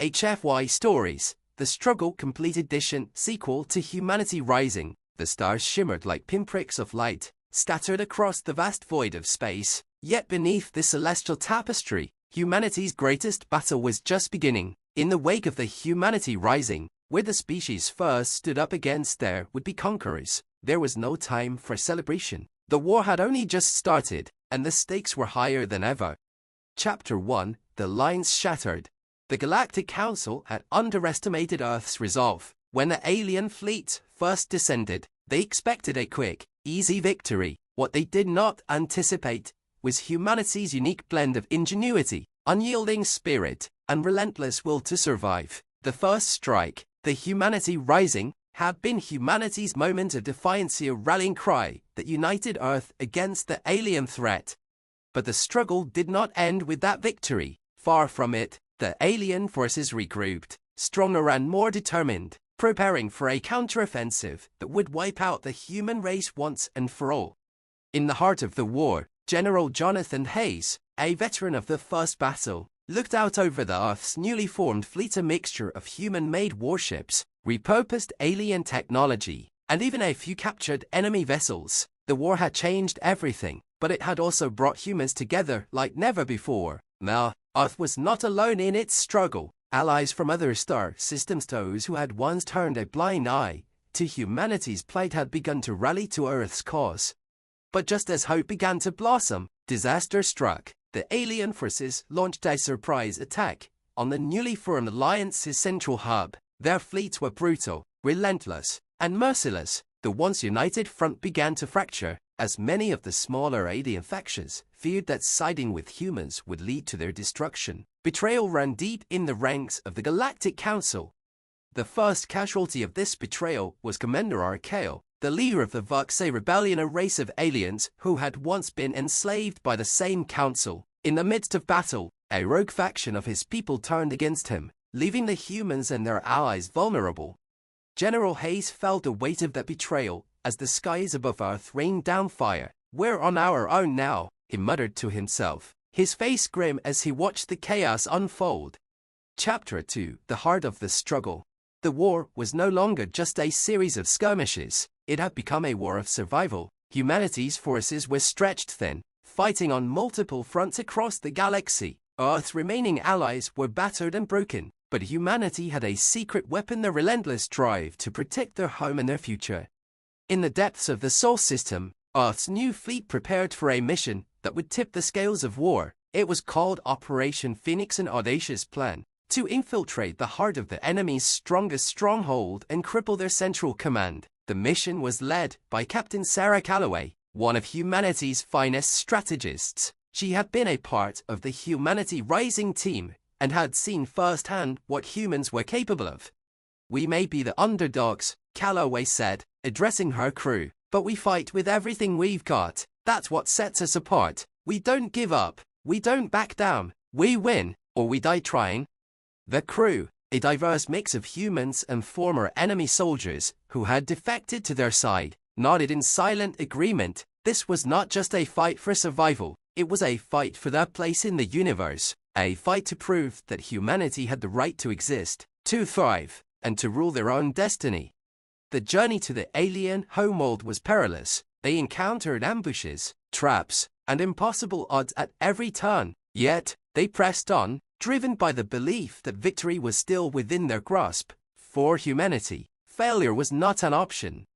HFY Stories, The Struggle Complete Edition sequel to Humanity Rising. The stars shimmered like pinpricks of light, scattered across the vast void of space. Yet beneath this celestial tapestry, humanity's greatest battle was just beginning. In the wake of the Humanity Rising, where the species first stood up against their would-be conquerors, there was no time for celebration. The war had only just started, and the stakes were higher than ever. Chapter 1: The Lines Shattered. The Galactic Council had underestimated Earth's resolve. When the alien fleet first descended, they expected a quick, easy victory. What they did not anticipate was humanity's unique blend of ingenuity, unyielding spirit, and relentless will to survive. The first strike, the Humanity Rising, had been humanity's moment of defiance, a rallying cry that united Earth against the alien threat. But the struggle did not end with that victory. Far from it, the alien forces regrouped, stronger and more determined, preparing for a counteroffensive that would wipe out the human race once and for all. In the heart of the war, General Jonathan Hayes, a veteran of the first battle, looked out over the Earth's newly formed fleet, a mixture of human-made warships, repurposed alien technology, and even a few captured enemy vessels. The war had changed everything, but it had also brought humans together like never before. Now, Earth was not alone in its struggle. Allies from other star systems, those who had once turned a blind eye to humanity's plight, had begun to rally to Earth's cause. But just as hope began to blossom, disaster struck. The alien forces launched a surprise attack on the newly formed Alliance's central hub. Their fleets were brutal, relentless, and merciless. The once united front began to fracture, as many of the smaller alien factions feared that siding with humans would lead to their destruction. Betrayal ran deep in the ranks of the Galactic Council. The first casualty of this betrayal was Commander Archael, the leader of the Vuxay Rebellion, a race of aliens who had once been enslaved by the same council. In the midst of battle, a rogue faction of his people turned against him, leaving the humans and their allies vulnerable. General Hayes felt the weight of that betrayal as the skies above Earth rained down fire. "We're on our own now," he muttered to himself, his face grim as he watched the chaos unfold. Chapter 2: The Heart of the Struggle. The war was no longer just a series of skirmishes. It had become a war of survival. Humanity's forces were stretched thin, fighting on multiple fronts across the galaxy. Earth's remaining allies were battered and broken, but humanity had a secret weapon: the relentless drive to protect their home and their future. In the depths of the Sol system, Earth's new fleet prepared for a mission that would tip the scales of war. It was called Operation Phoenix, an audacious plan to infiltrate the heart of the enemy's strongest stronghold and cripple their central command. The mission was led by Captain Sarah Calloway, one of humanity's finest strategists. She had been a part of the Humanity Rising team and had seen firsthand what humans were capable of. "We may be the underdogs," Calloway said, addressing her crew, "but we fight with everything we've got. That's what sets us apart. We don't give up. We don't back down. We win, or we die trying." The crew, a diverse mix of humans and former enemy soldiers who had defected to their side, nodded in silent agreement. This was not just a fight for survival. It was a fight for their place in the universe, a fight to prove that humanity had the right to exist, to thrive, and to rule their own destiny. The journey to the alien homeworld was perilous. They encountered ambushes, traps, and impossible odds at every turn. Yet, they pressed on, driven by the belief that victory was still within their grasp. For humanity, failure was not an option.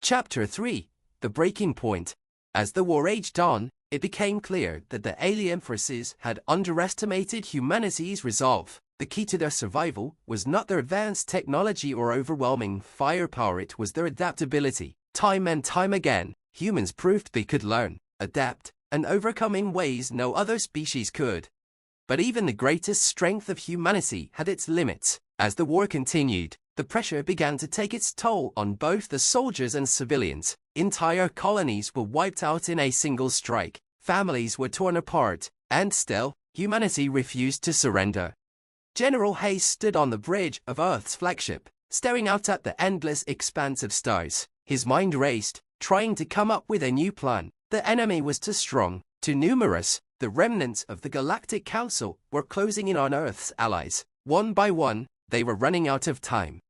Chapter 3: The Breaking Point. As the war raged on, it became clear that the alien forces had underestimated humanity's resolve. The key to their survival was not their advanced technology or overwhelming firepower, it was their adaptability. Time and time again, humans proved they could learn, adapt, and overcome in ways no other species could. But even the greatest strength of humanity had its limits. As the war continued, the pressure began to take its toll on both the soldiers and civilians. Entire colonies were wiped out in a single strike. Families were torn apart, and still, humanity refused to surrender. General Hayes stood on the bridge of Earth's flagship, staring out at the endless expanse of stars. His mind raced, trying to come up with a new plan. The enemy was too strong, too numerous. The remnants of the Galactic Council were closing in on Earth's allies. One by one, they were running out of time.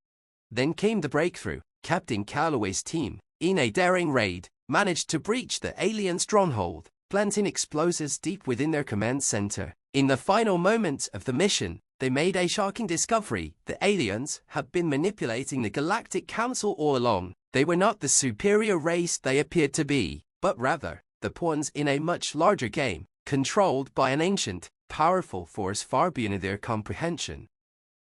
Then came the breakthrough. Captain Calloway's team, in a daring raid, managed to breach the alien stronghold, planting explosives deep within their command center. In the final moments of the mission, they made a shocking discovery. The aliens had been manipulating the Galactic Council all along. They were not the superior race they appeared to be, but rather the pawns in a much larger game, controlled by an ancient, powerful force far beyond their comprehension.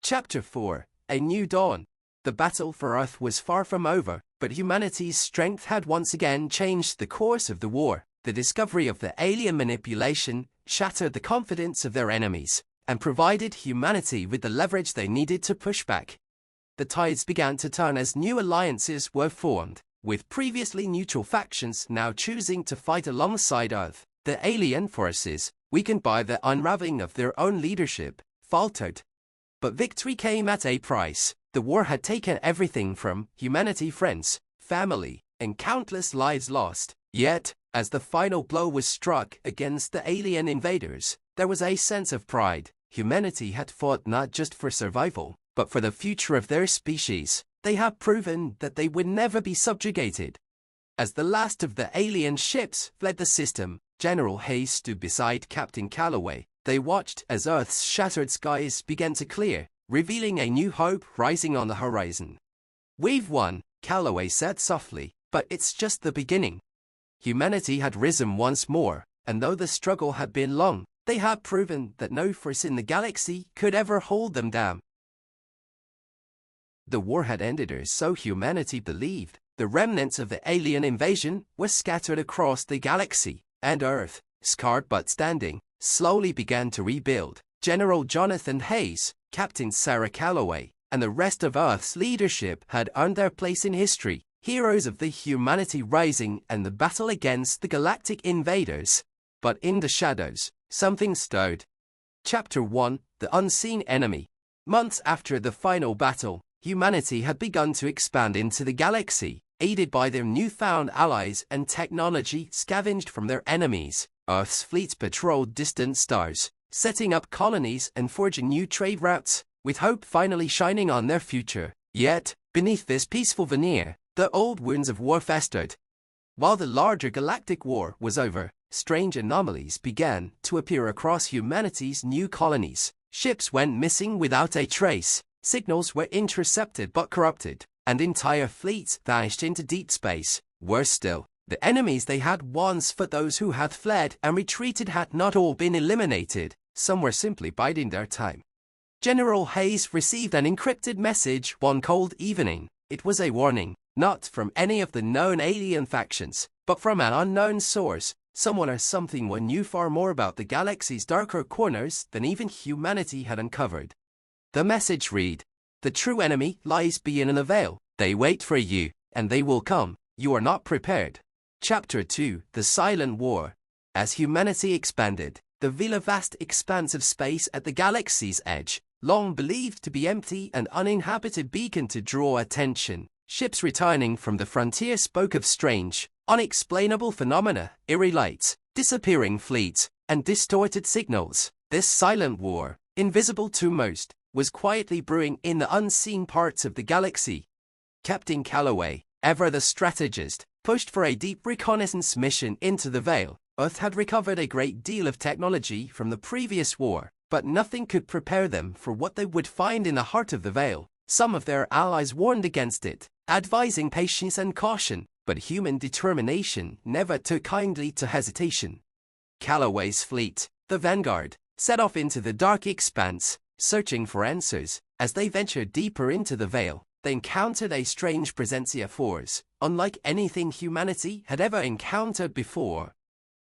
Chapter 4: A New Dawn. The battle for Earth was far from over, but humanity's strength had once again changed the course of the war. The discovery of the alien manipulation shattered the confidence of their enemies and provided humanity with the leverage they needed to push back. The tides began to turn as new alliances were formed, with previously neutral factions now choosing to fight alongside Earth. The alien forces, weakened by the unraveling of their own leadership, faltered. But victory came at a price. The war had taken everything from humanity, friends, family, and countless lives lost. Yet, as the final blow was struck against the alien invaders, there was a sense of pride. Humanity had fought not just for survival, but for the future of their species. They had proven that they would never be subjugated. As the last of the alien ships fled the system, General Hayes stood beside Captain Calloway. They watched as Earth's shattered skies began to clear, revealing a new hope rising on the horizon. "We've won," Calloway said softly, "but it's just the beginning." Humanity had risen once more, and though the struggle had been long, they had proven that no force in the galaxy could ever hold them down. The war had ended, or so humanity believed. The remnants of the alien invasion were scattered across the galaxy, and Earth, scarred but standing, slowly began to rebuild. General Jonathan Hayes, Captain Sarah Calloway, and the rest of Earth's leadership had earned their place in history, heroes of the humanity rising and the battle against the galactic invaders. But in the shadows, something stirred. Chapter 1: The Unseen Enemy. Months after the final battle, humanity had begun to expand into the galaxy, aided by their newfound allies and technology scavenged from their enemies. Earth's fleets patrolled distant stars, setting up colonies and forging new trade routes, with hope finally shining on their future. Yet, beneath this peaceful veneer, the old wounds of war festered. While the larger galactic war was over, strange anomalies began to appear across humanity's new colonies. Ships went missing without a trace, signals were intercepted but corrupted, and entire fleets vanished into deep space. Worse still, the enemies they had once fought, those who had fled and retreated, had not all been eliminated. Some were simply biding their time. General Hayes received an encrypted message one cold evening. It was a warning, not from any of the known alien factions, but from an unknown source. Someone or something knew far more about the galaxy's darker corners than even humanity had uncovered. The message read, "The true enemy lies beyond the veil. They wait for you, and they will come. You are not prepared." Chapter 2: The Silent War. As humanity expanded, the vast expanse of space at the galaxy's edge, long believed to be empty and uninhabited, began to draw attention. Ships returning from the frontier spoke of strange, unexplainable phenomena, eerie lights, disappearing fleets, and distorted signals. This silent war, invisible to most, was quietly brewing in the unseen parts of the galaxy. Captain Calloway, ever the strategist, pushed for a deep reconnaissance mission into the Veil. Earth had recovered a great deal of technology from the previous war, but nothing could prepare them for what they would find in the heart of the Veil. Some of their allies warned against it, advising patience and caution, but human determination never took kindly to hesitation. Calloway's fleet, the Vanguard, set off into the dark expanse, searching for answers. As they ventured deeper into the Veil, they encountered a strange presentia force, unlike anything humanity had ever encountered before.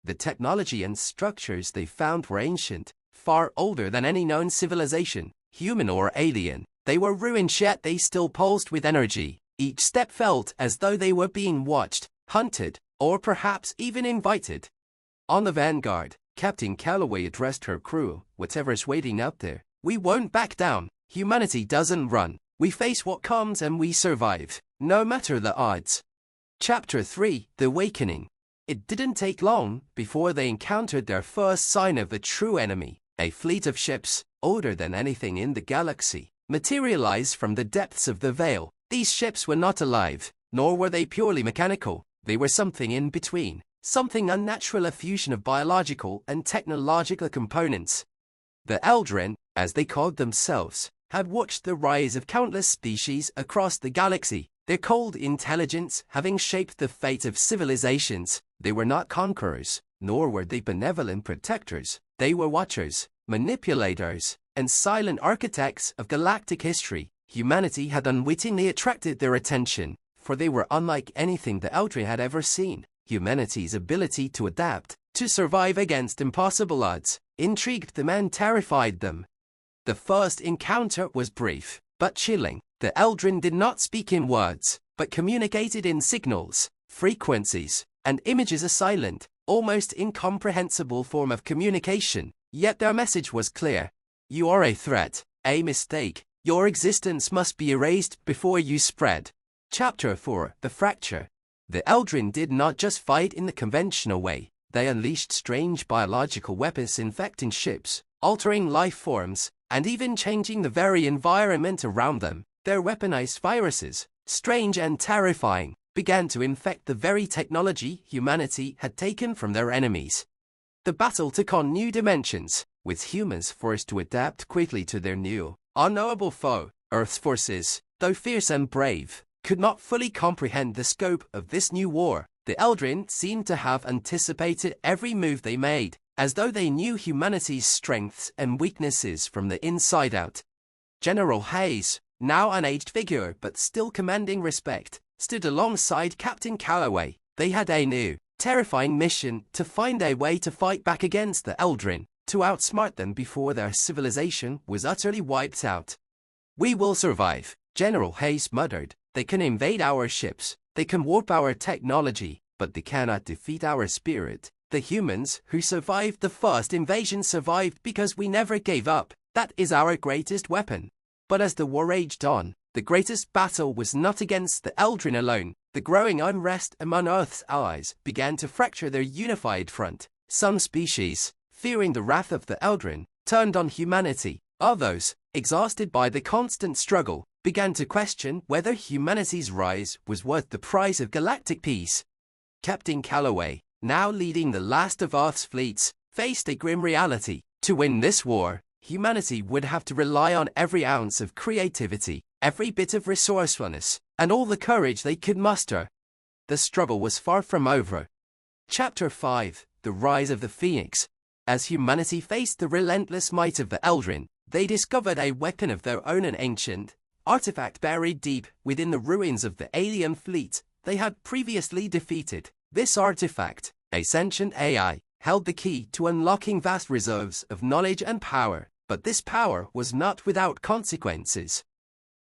The technology and structures they found were ancient, far older than any known civilization, human or alien. They were ruined, yet they still pulsed with energy. Each step felt as though they were being watched, hunted, or perhaps even invited. On the Vanguard, Captain Calloway addressed her crew, "Whatever's waiting out there, we won't back down. Humanity doesn't run. We face what comes and we survive, no matter the odds." Chapter 3: The Awakening. It didn't take long before they encountered their first sign of the true enemy, a fleet of ships, older than anything in the galaxy, materialized from the depths of the veil. These ships were not alive, nor were they purely mechanical. They were something in between, something unnatural, a fusion of biological and technological components. The Eldrin, as they called themselves, had watched the rise of countless species across the galaxy, their cold intelligence having shaped the fate of civilizations. They were not conquerors, nor were they benevolent protectors. They were watchers, manipulators, and silent architects of galactic history. Humanity had unwittingly attracted their attention, for they were unlike anything the Eldrin had ever seen. Humanity's ability to adapt, to survive against impossible odds, intrigued them and terrified them. The first encounter was brief, but chilling. The Eldrin did not speak in words, but communicated in signals, frequencies, and images, a silent, almost incomprehensible form of communication. Yet their message was clear. You are a threat, a mistake. Your existence must be erased before you spread. Chapter 4: The Fracture. The Eldrin did not just fight in the conventional way. They unleashed strange biological weapons, infecting ships, altering life forms, and even changing the very environment around them. Their weaponized viruses, strange and terrifying, began to infect the very technology humanity had taken from their enemies. The battle took on new dimensions, with humans forced to adapt quickly to their new, unknowable foe. Earth's forces, though fierce and brave, could not fully comprehend the scope of this new war. The Eldrin seemed to have anticipated every move they made, as though they knew humanity's strengths and weaknesses from the inside out. General Hayes, now an aged figure but still commanding respect, stood alongside Captain Calloway. They had a new, terrifying mission: to find a way to fight back against the Eldrin, to outsmart them before their civilization was utterly wiped out. "We will survive," General Hayes muttered. "They can invade our ships, they can warp our technology, but they cannot defeat our spirit. The humans who survived the first invasion survived because we never gave up. That is our greatest weapon." But as the war raged on, the greatest battle was not against the Eldrin alone. The growing unrest among Earth's allies began to fracture their unified front. Some species, fearing the wrath of the Eldrin, turned on humanity. Others, exhausted by the constant struggle, began to question whether humanity's rise was worth the price of galactic peace. Captain Calloway, now leading the last of Earth's fleets, faced a grim reality. To win this war, humanity would have to rely on every ounce of creativity, every bit of resourcefulness, and all the courage they could muster. The struggle was far from over. Chapter 5: The Rise of the Phoenix. As humanity faced the relentless might of the Eldrin, they discovered a weapon of their own, an ancient artifact buried deep within the ruins of the alien fleet they had previously defeated. This artifact, a sentient AI, held the key to unlocking vast reserves of knowledge and power, but this power was not without consequences.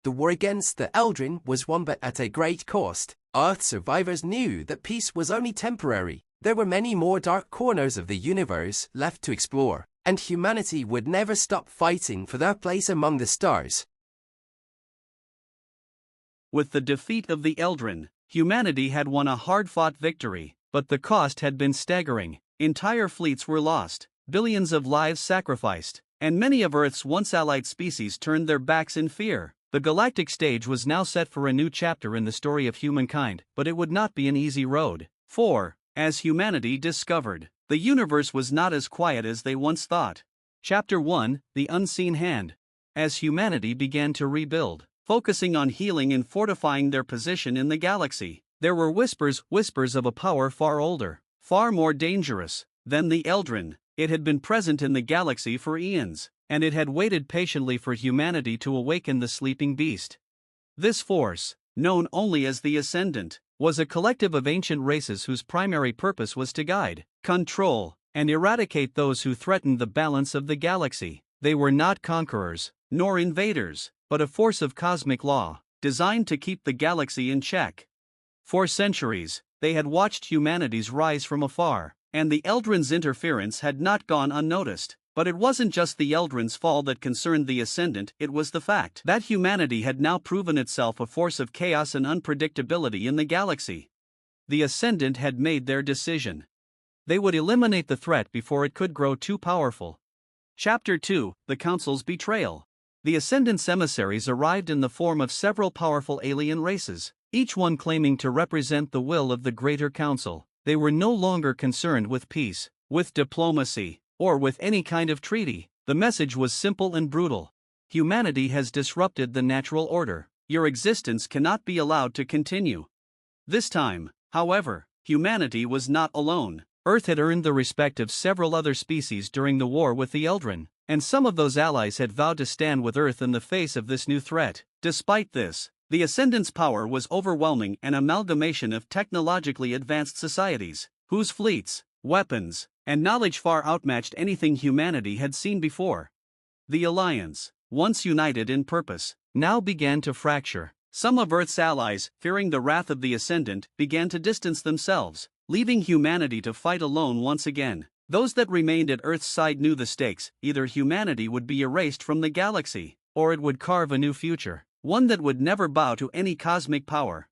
The war against the Eldrin was won, but at a great cost. Earth survivors knew that peace was only temporary. There were many more dark corners of the universe left to explore, and humanity would never stop fighting for their place among the stars. With the defeat of the Eldrin, humanity had won a hard-fought victory, but the cost had been staggering. Entire fleets were lost, billions of lives sacrificed, and many of Earth's once allied species turned their backs in fear. The galactic stage was now set for a new chapter in the story of humankind, but it would not be an easy road. For, as humanity discovered, the universe was not as quiet as they once thought. Chapter 1: The Unseen Hand. As humanity began to rebuild, focusing on healing and fortifying their position in the galaxy, there were whispers of a power far older, far more dangerous than the Eldrin. It had been present in the galaxy for eons, and it had waited patiently for humanity to awaken the sleeping beast. This force, known only as the Ascendant, was a collective of ancient races whose primary purpose was to guide, control, and eradicate those who threatened the balance of the galaxy. They were not conquerors, nor invaders, but a force of cosmic law, designed to keep the galaxy in check. For centuries, they had watched humanity's rise from afar, and the Eldrin's interference had not gone unnoticed. But it wasn't just the Eldrin's fall that concerned the Ascendant, it was the fact that humanity had now proven itself a force of chaos and unpredictability in the galaxy. The Ascendant had made their decision. They would eliminate the threat before it could grow too powerful. Chapter 2: The Council's Betrayal. The Ascendant's emissaries arrived in the form of several powerful alien races, each one claiming to represent the will of the Greater Council. They were no longer concerned with peace, with diplomacy, or with any kind of treaty. The message was simple and brutal. Humanity has disrupted the natural order. Your existence cannot be allowed to continue. This time, however, humanity was not alone. Earth had earned the respect of several other species during the war with the Eldrin, and some of those allies had vowed to stand with Earth in the face of this new threat. Despite this, the Ascendant's power was overwhelming, an amalgamation of technologically advanced societies, whose fleets, weapons, and knowledge far outmatched anything humanity had seen before. The Alliance, once united in purpose, now began to fracture. Some of Earth's allies, fearing the wrath of the Ascendant, began to distance themselves, leaving humanity to fight alone once again. Those that remained at Earth's side knew the stakes: either humanity would be erased from the galaxy, or it would carve a new future, one that would never bow to any cosmic power.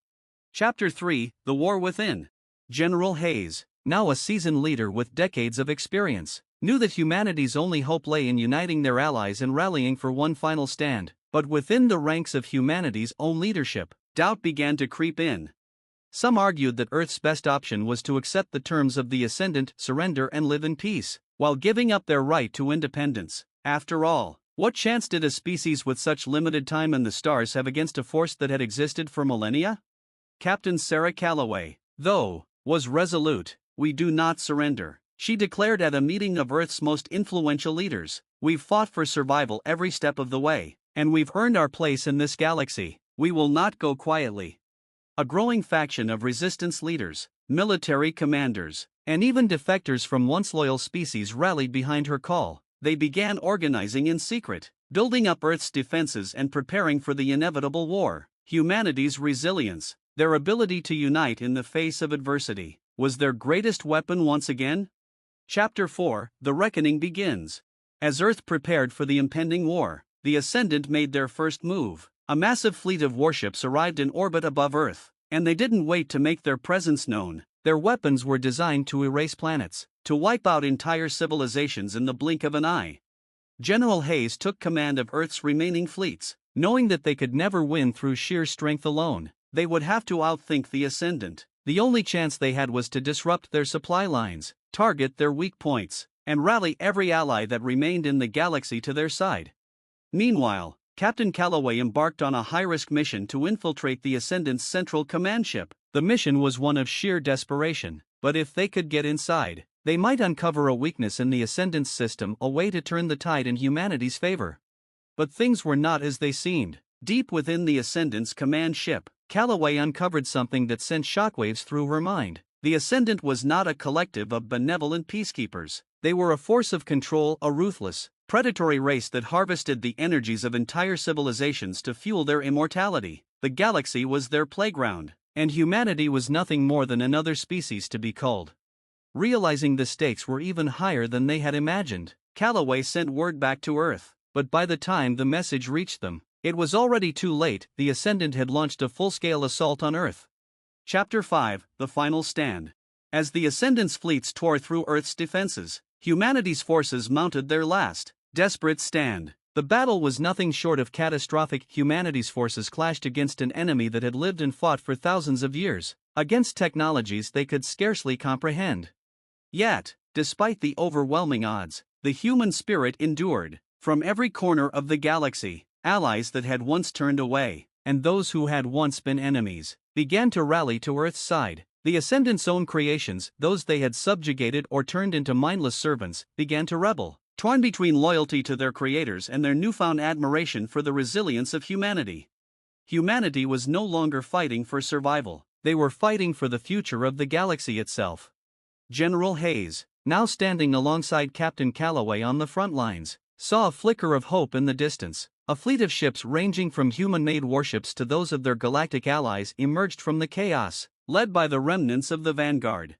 Chapter 3: The War Within. General Hayes, now a seasoned leader with decades of experience, knew that humanity's only hope lay in uniting their allies and rallying for one final stand. But within the ranks of humanity's own leadership, doubt began to creep in. Some argued that Earth's best option was to accept the terms of the Ascendant, surrender and live in peace, while giving up their right to independence. After all, what chance did a species with such limited time in the stars have against a force that had existed for millennia? Captain Sarah Calloway, though, was resolute. "We do not surrender," she declared at a meeting of Earth's most influential leaders. "We've fought for survival every step of the way, and we've earned our place in this galaxy. We will not go quietly." A growing faction of resistance leaders, military commanders, and even defectors from once loyal species rallied behind her call. They began organizing in secret, building up Earth's defenses and preparing for the inevitable war. Humanity's resilience, their ability to unite in the face of adversity, was their greatest weapon once again. Chapter 4: The Reckoning begins. As Earth prepared for the impending war, the Ascendant made their first move. A massive fleet of warships arrived in orbit above Earth, and they didn't wait to make their presence known. Their weapons were designed to erase planets, to wipe out entire civilizations in the blink of an eye. General Hayes took command of Earth's remaining fleets, knowing that they could never win through sheer strength alone. They would have to outthink the Ascendant. The only chance they had was to disrupt their supply lines, target their weak points, and rally every ally that remained in the galaxy to their side. Meanwhile, Captain Calloway embarked on a high-risk mission to infiltrate the Ascendant's central command ship. The mission was one of sheer desperation, but if they could get inside, they might uncover a weakness in the Ascendant's system, a way to turn the tide in humanity's favor. But things were not as they seemed. Deep within the Ascendant's command ship, Calloway uncovered something that sent shockwaves through her mind. The Ascendant was not a collective of benevolent peacekeepers. They were a force of control, a ruthless, predatory race that harvested the energies of entire civilizations to fuel their immortality. The galaxy was their playground, and humanity was nothing more than another species to be culled. Realizing the stakes were even higher than they had imagined, Calloway sent word back to Earth, but by the time the message reached them, it was already too late. The Ascendant had launched a full-scale assault on Earth. Chapter 5: The Final Stand. As the Ascendant's fleets tore through Earth's defenses, humanity's forces mounted their last, desperate stand. The battle was nothing short of catastrophic. Humanity's forces clashed against an enemy that had lived and fought for thousands of years, against technologies they could scarcely comprehend. Yet, despite the overwhelming odds, the human spirit endured. From every corner of the galaxy, allies that had once turned away, and those who had once been enemies, began to rally to Earth's side. The Ascendant's own creations, those they had subjugated or turned into mindless servants, began to rebel, torn between loyalty to their creators and their newfound admiration for the resilience of humanity. Humanity was no longer fighting for survival, they were fighting for the future of the galaxy itself. General Hayes, now standing alongside Captain Calloway on the front lines, saw a flicker of hope in the distance. A fleet of ships ranging from human-made warships to those of their galactic allies emerged from the chaos, led by the remnants of the Vanguard.